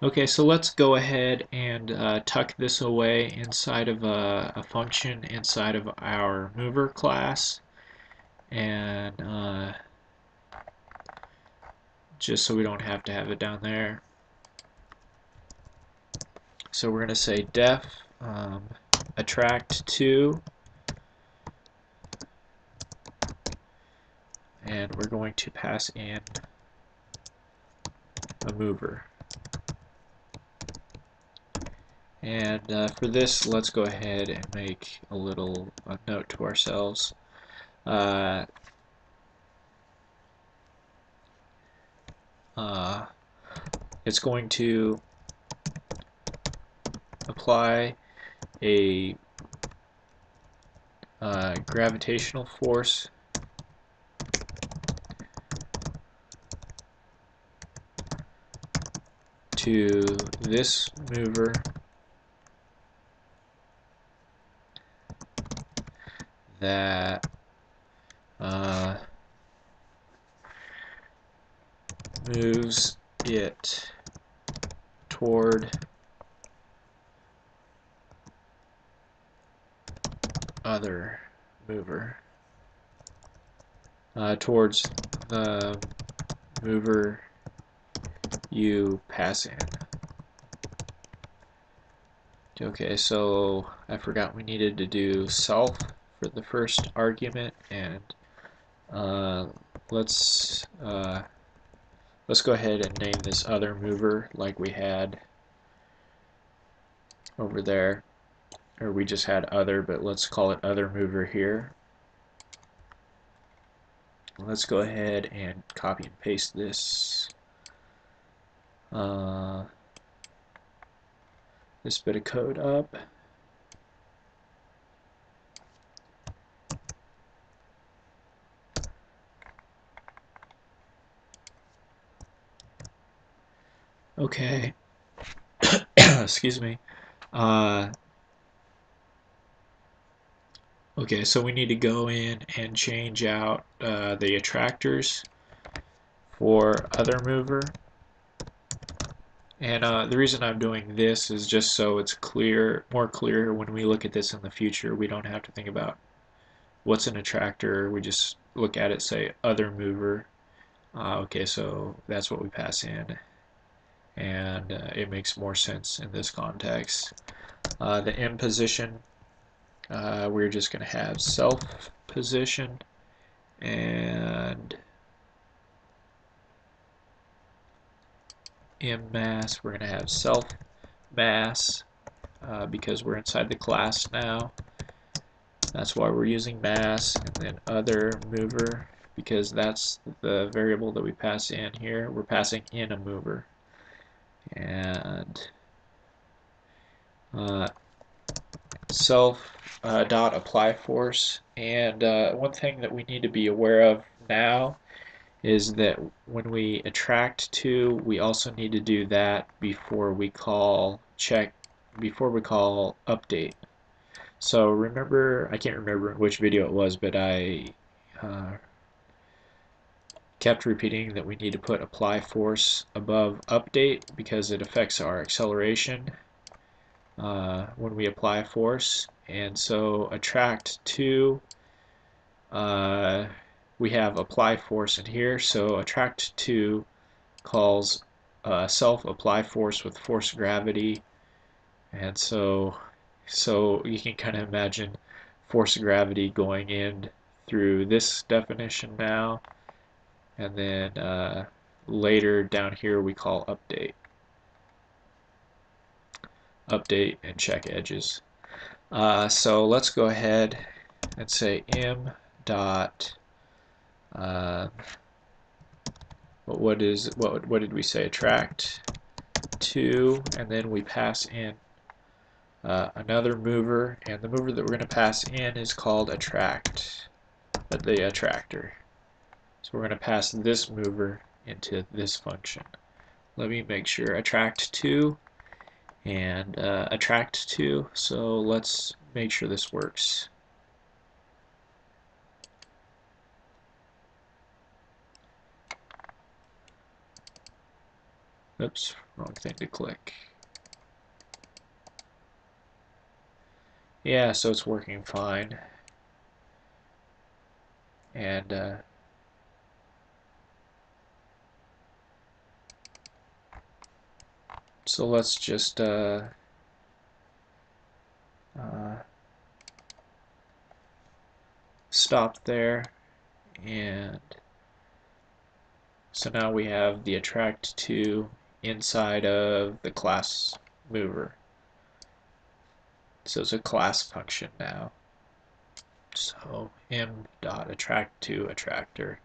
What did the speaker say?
Okay, so let's go ahead and tuck this away inside of a function inside of our mover class, and just so we don't have to have it down there. So we're going to say def attractTo, and we're going to pass in a mover. And for this, let's go ahead and make a little note to ourselves. It's going to apply a gravitational force to this mover that moves it toward other mover, towards the mover you pass in. Okay, so I forgot we needed to do self for the first argument, and uh, let's let's go ahead and name this other mover like we had over there, or we just had other, but let's call it other mover here. Let's go ahead and copy and paste this this bit of code up. Okay, excuse me. Okay, so we need to go in and change out the attractors for other mover. And the reason I'm doing this is just so it's clear, more clear when we look at this in the future. We don't have to think about what's an attractor. We just look at it, say other mover. Okay, so that's what we pass in, and it makes more sense in this context. The M position, we're just going to have self position, and M mass, we're going to have self mass because we're inside the class now. That's why we're using mass, and then other mover because that's the variable that we pass in here. We're passing in a mover. And self dot apply force. And one thing that we need to be aware of now is that when we attractTo, we also need to do that before we call update. So remember, I can't remember which video it was, but I kept repeating that we need to put apply force above update because it affects our acceleration when we apply force. And so attractTo, we have apply force in here, so attractTo calls self apply force with force gravity, and so you can kind of imagine force gravity going in through this definition now, and then later down here we call update and check edges. So let's go ahead and say m dot what did we say, attract2, and then we pass in another mover, and the mover that we're going to pass in is called the attractor. So we're going to pass this mover into this function. Let me make sure attract2 and attract2, so let's make sure this works. Oops, wrong thing to click. Yeah, so it's working fine. And so let's just uh, stop there. And so now we have the attractTo inside of the class mover. So it's a class function now. So m.attractTo attractor.